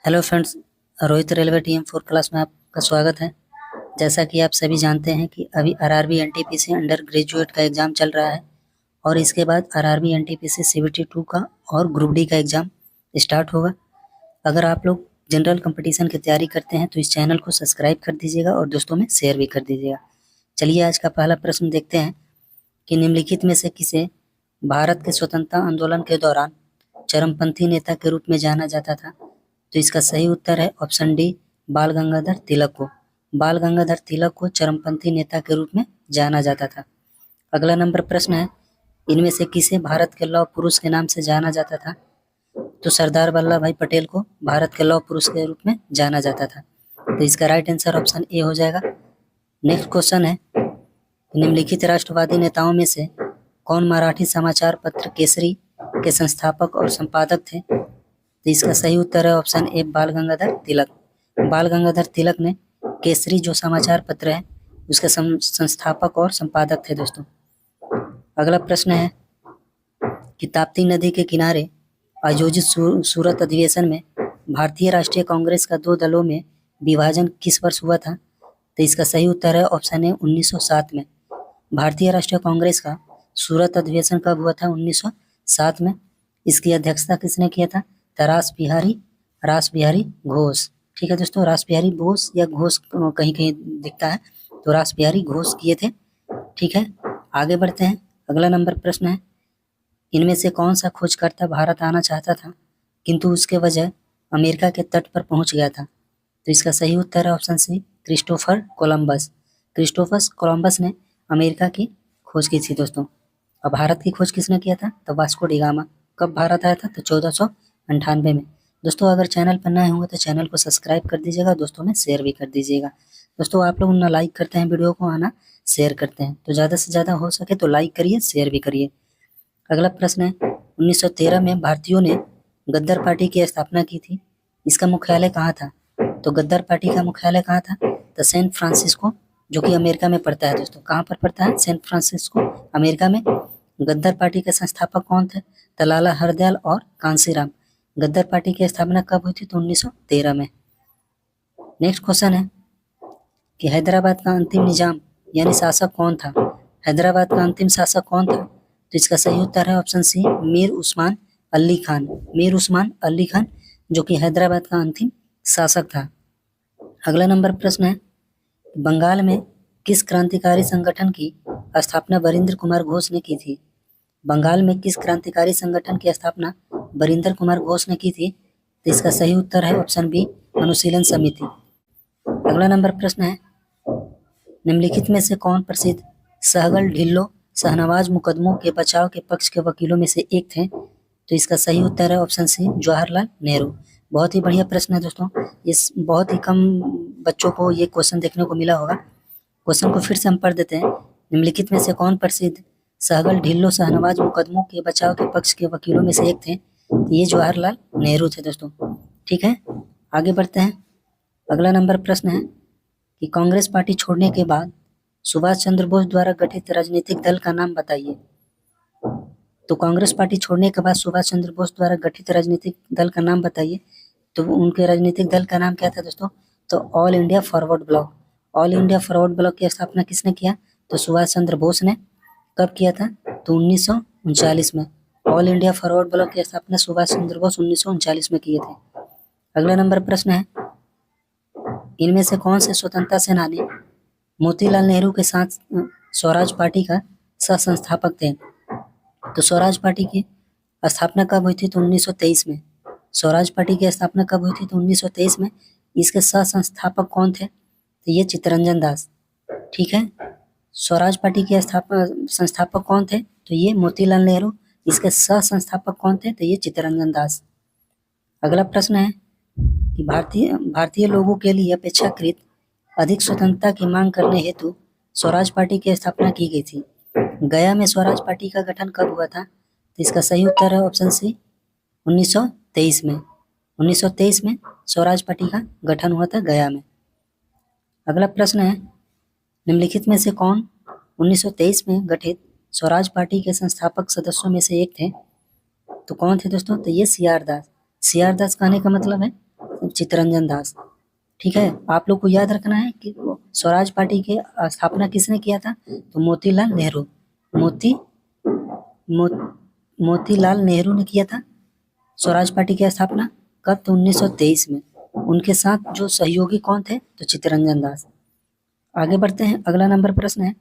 Hello friends, Rohit railway team 4 class में आपका स्वागत है। जैसा कि आप सभी जानते हैं कि अभी आरआरबी एनटीपीसी अंडर ग्रेजुएट का एग्ज़ाम चल रहा है और इसके बाद आरआरबी एनटीपीसी सीबीटी 2 का और ग्रुप डी का एग्ज़ाम स्टार्ट होगा। अगर आप लोग जनरल कंपटीशन की तैयारी करते हैं तो इस चैनल को सब्सक्राइब कर दीजिएगा और दोस्तों में शेयर भी कर दीजिएगा। चलिए आज का पहला प्रश्न देखते हैं कि निम्नलिखित में से किसे भारत के स्वतंत्रता आंदोलन के दौरान चरमपंथी नेता के रूप में जाना जाता था। तो इसका सही उत्तर है ऑप्शन डी, बाल गंगाधर तिलक को। बाल गंगाधर तिलक को चरमपंथी नेता के रूप में जाना जाता था। अगला नंबर प्रश्न है, इनमें से किसे भारत के लौह पुरुष के नाम से जाना जाता था। तो सरदार वल्लभ भाई पटेल को भारत के लौह पुरुष के रूप में जाना जाता था। तो इसका राइट आंसर ऑप्शन ए हो जाएगा। नेक्स्ट क्वेश्चन है, निम्नलिखित राष्ट्रवादी नेताओं में से कौन मराठी समाचार पत्र केसरी के संस्थापक और संपादक थे। तो इसका सही उत्तर है ऑप्शन ए, बाल गंगाधर तिलक। बाल गंगाधर तिलक ने केसरी जो समाचार पत्र है उसके संस्थापक और संपादक थे दोस्तों। अगला प्रश्न है कि ताप्ती नदी के किनारे आयोजित सूरत अधिवेशन में भारतीय राष्ट्रीय कांग्रेस का 2 दलों में विभाजन किस वर्ष हुआ था। तो इसका सही उत्तर है ऑप्शन ए, 1907 में। भारतीय राष्ट्रीय कांग्रेस का सूरत अधिवेशन कब हुआ था? 1907 में। इसकी अध्यक्षता किसने किया था? रास बिहारी घोष। ठीक है दोस्तों, रास बिहारी बोस या घोष कहीं कहीं दिखता है, तो रास बिहारी घोष किए थे। ठीक है, आगे बढ़ते हैं। अगला नंबर प्रश्न है, इनमें से कौन सा खोजकर्ता भारत आना चाहता था किंतु उसके वजह अमेरिका के तट पर पहुंच गया था। तो इसका सही उत्तर है option C, Christopher Columbus. Christopher Columbus ने अमेरिका की खोज की थी दोस्तों। और भारत की खोज किसने किया था? तो वास्को डी गामा। कब भारत आया था? तो 1498 में। दोस्तों अगर चैनल पर नए होंगे तो चैनल को सब्सक्राइब कर दीजिएगा, दोस्तों में शेयर भी कर दीजिएगा। दोस्तों आप लोग ना लाइक करते हैं वीडियो को, आना शेयर करते हैं, तो ज़्यादा से ज़्यादा हो सके तो लाइक करिए, शेयर भी करिए। अगला प्रश्न है, 1913 में भारतीयों ने गद्दार पार्टी की स्थापना की थी। इसका मुख्यालय कहाँ था? तो गद्दार पार्टी का मुख्यालय कहाँ था? तो सैन फ्रांसिस्को, जो कि अमेरिका में पड़ता है दोस्तों। कहाँ पर पड़ता है? सैन फ्रांसिस्को, अमेरिका में। गद्दार पार्टी के संस्थापक कौन थे? तो लाला हरदयाल और कांसीराम। गद्दार पार्टी की स्थापना कब हुई थी? तो 1913 में। नेक्स्ट क्वेश्चन है कि हैदराबाद का अंतिम निजाम यानी शासक कौन था? हैदराबाद का अंतिम शासक कौन था? तो इसका सही उत्तर है ऑप्शन सी, मीर उस्मान अली खान। मीर उस्मान अली खान जो कि हैदराबाद का अंतिम शासक था। अगला नंबर प्रश्न है, बंगाल में किस क्रांतिकारी संगठन की स्थापना वरिंद्र कुमार घोष ने की थी? बंगाल में किस क्रांतिकारी संगठन की स्थापना वरिंदर कुमार घोष ने की थी? तो इसका सही उत्तर है ऑप्शन बी, अनुशीलन समिति। अगला नंबर प्रश्न है, निम्नलिखित में से कौन प्रसिद्ध सहगल ढिल्लो शहनवाज मुकदमों के बचाव के पक्ष के वकीलों में से एक थे? तो इसका सही उत्तर है ऑप्शन सी, जवाहरलाल नेहरू। बहुत ही बढ़िया प्रश्न है दोस्तों, इस बहुत ही कम बच्चों को ये क्वेश्चन देखने को मिला होगा। क्वेश्चन को फिर से हम पढ़ देते हैं। निम्नलिखित में से कौन प्रसिद्ध सहगल ढिल्लो शहनवाज मुकदमों के बचाव के पक्ष के वकीलों में से एक थे? ये जवाहरलाल नेहरू थे दोस्तों। ठीक है, आगे बढ़ते हैं। अगला नंबर प्रश्न है कि कांग्रेस पार्टी छोड़ने के बाद सुभाष चंद्र बोस द्वारा गठित राजनीतिक दल का नाम बताइए। तो कांग्रेस पार्टी छोड़ने के बाद सुभाष चंद्र बोस द्वारा गठित राजनीतिक दल का नाम बताइए। तो उनके राजनीतिक दल का नाम क्या था दोस्तों? तो all India forward block. All India forward block की स्थापना किसने किया? तो सुभाष चंद्र बोस ने। कब किया था? तो 1939 में। ऑल इंडिया फॉरवर्ड ब्लॉक की स्थापना सुभाष चंद्र बोस 1939 में किए थे। अगला नंबर प्रश्न है, इनमें से कौन से स्वतंत्रता सेनानी मोतीलाल नेहरू के साथ स्वराज पार्टी का सह संस्थापक थे? तो स्वराज पार्टी की स्थापना कब हुई थी? तो 1923 में। स्वराज पार्टी की स्थापना कब हुई थी? तो 1923 में। इसके सह संस्थापक कौन थे? तो ये चित्तरंजन दास। ठीक है, स्वराज पार्टी के संस्थापक कौन थे? तो ये मोतीलाल नेहरू। इसके सह संस्थापक कौन थे? तो ये चित्तरंजन दास। अगला प्रश्न है कि भारतीय लोगों के लिए अपेक्षाकृत अधिक स्वतंत्रता की मांग करने हेतु स्वराज पार्टी की स्थापना की गई थी। गया में स्वराज पार्टी का गठन कब हुआ था? तो इसका सही उत्तर है ऑप्शन सी, 1923 में। 1923 में स्वराज पार्टी का गठन हुआ था गया में। अगला प्रश्न है, निम्नलिखित में से कौन 1923 में गठित स्वराज पार्टी के संस्थापक सदस्यों में से एक थे? तो कौन थे दोस्तों? तो ये सी आर दास। सी आर दास कहने का मतलब है चित्तरंजन दास। ठीक है, आप लोग को याद रखना है कि स्वराज पार्टी के स्थापना किसने किया था, तो मोतीलाल नेहरू। मो, मोतीलाल नेहरू ने किया था स्वराज पार्टी की स्थापना। कब, तो 1923 में। उनके साथ जो सहयोगी कौन थे, तो चित्तरंजन दास। आगे बढ़ते हैं, अगला नंबर प्रश्न है,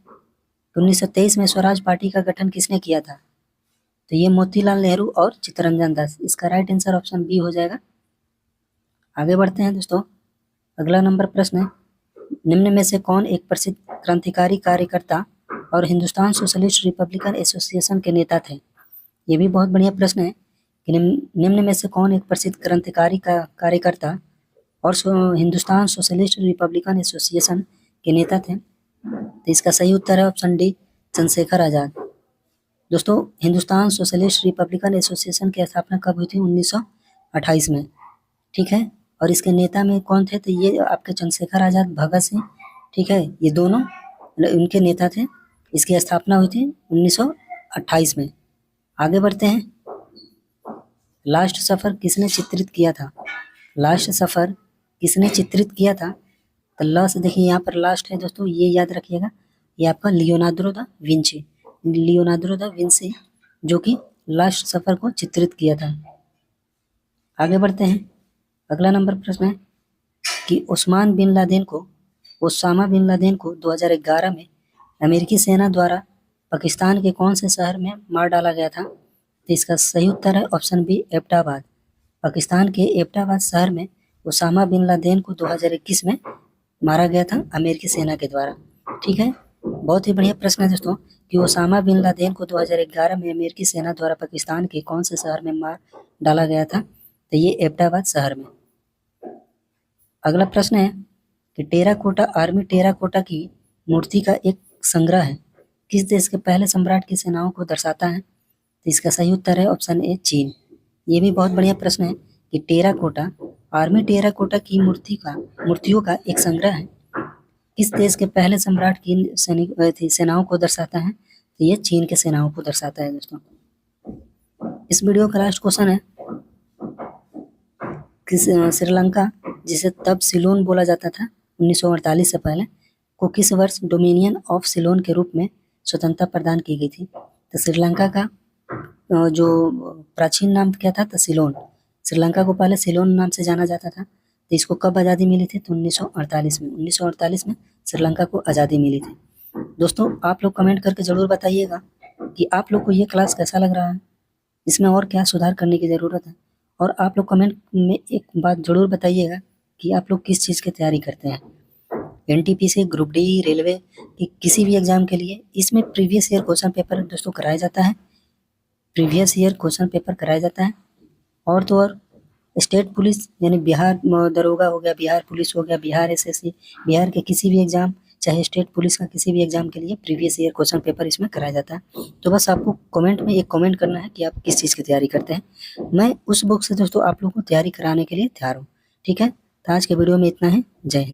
1923 में स्वराज पार्टी का गठन किसने किया था, तो ये मोतीलाल नेहरू और चित्तरंजन दास। इसका राइट आंसर ऑप्शन बी हो जाएगा। आगे बढ़ते हैं दोस्तों, अगला नंबर प्रश्न है, निम्न में से कौन एक प्रसिद्ध क्रांतिकारी कार्यकर्ता और हिंदुस्तान सोशलिस्ट रिपब्लिकन एसोसिएशन के नेता थे। ये भी बहुत बढ़िया प्रश्न है कि निम्न में से कौन एक प्रसिद्ध क्रांतिकारी का कार्यकर्ता और हिंदुस्तान सोशलिस्ट रिपब्लिकन एसोसिएशन के नेता थे, तो इसका सही उत्तर है ऑप्शन डी, चंद्रशेखर आजाद। दोस्तों, हिंदुस्तान सोशलिस्ट रिपब्लिकन एसोसिएशन की स्थापना कब हुई थी, 1928 में। ठीक है, और इसके नेता में कौन थे, तो ये आपके चंद्रशेखर आजाद, भगत सिंह। ठीक है, ये दोनों उनके नेता थे। इसकी स्थापना हुई थी 1928 में। आगे बढ़ते हैं, लास्ट सफर किसने चित्रित किया था, लास्ट सफर किसने चित्रित किया था, तो लास्ट देखिए यहाँ पर लास्ट है दोस्तों, ये याद रखिएगा, ये आपका Leonardo da Vinci, Leonardo da Vinci जो कि लास्ट सफर को चित्रित किया था। आगे बढ़ते हैं, अगला नंबर प्रश्न है कि ओसामा बिन लादेन को 2011 में अमेरिकी सेना द्वारा पाकिस्तान के कौन से शहर में मार डाला गया था, तो इसका सही उत्तर है ऑप्शन बी, एबटाबाद। पाकिस्तान के एबटाबाद शहर में ओसामा बिन लादेन को 2021 में मारा गया था अमेरिकी सेना के द्वारा। ठीक है, बहुत ही बढ़िया प्रश्न है दोस्तों कि ओसामा बिन लादेन को 2011 में अमेरिकी सेना द्वारा पाकिस्तान के कौन से शहर में मार डाला गया था, तो ये एबटाबाद शहर में। अगला प्रश्न है कि टेराकोटा आर्मी टेराकोटा की मूर्ति का एक संग्रह है, किस देश के पहले सम्राट की सेनाओं को दर्शाता है, तो इसका सही उत्तर है ऑप्शन ए, चीन। ये भी बहुत बढ़िया प्रश्न है कि टेराकोटा आर्मी टेराकोटा की मूर्तियों का एक संग्रह है, किस देश के पहले सम्राट की सेनाओं को दर्शाता है, तो ये चीन के सेनाओं को दर्शाता है दोस्तों। इस वीडियो का लास्ट क्वेश्चन है कि श्रीलंका, जिसे तब सिलोन बोला जाता था 1948 से पहले, को किस वर्ष डोमिनियन ऑफ सिलोन के रूप में स्वतंत्रता प्रदान की गई थी, तो श्रीलंका का जो प्राचीन नाम क्या था, तो सिलोन। श्रीलंका को पहले सिलोन नाम से जाना जाता था, तो इसको कब आज़ादी मिली थी, तो 1948 में। 1948 में श्रीलंका को आज़ादी मिली थी। दोस्तों, आप लोग कमेंट करके ज़रूर बताइएगा कि आप लोग को ये क्लास कैसा लग रहा है, इसमें और क्या सुधार करने की ज़रूरत है। और आप लोग कमेंट में एक बात ज़रूर बताइएगा कि आप लोग किस चीज़ की तैयारी करते हैं, एनटीपीसी, ग्रुप डी, रेलवे की किसी भी एग्ज़ाम के लिए। इसमें प्रीवियस ईयर क्वेश्चन पेपर दोस्तों कराया जाता है, प्रीवियस ईयर क्वेश्चन पेपर कराया जाता है। और तो और स्टेट पुलिस यानी बिहार दरोगा हो गया, बिहार पुलिस हो गया, बिहार एसएससी, बिहार के किसी भी एग्ज़ाम, चाहे स्टेट पुलिस का किसी भी एग्ज़ाम के लिए प्रीवियस ईयर क्वेश्चन पेपर इसमें कराया जाता है। तो बस आपको कमेंट में एक कमेंट करना है कि आप किस चीज़ की तैयारी करते हैं। मैं उस बुक से दोस्तों आप लोगों को तैयारी कराने के लिए तैयार हूँ। ठीक है, तो आज के वीडियो में इतना है। जय हिंद।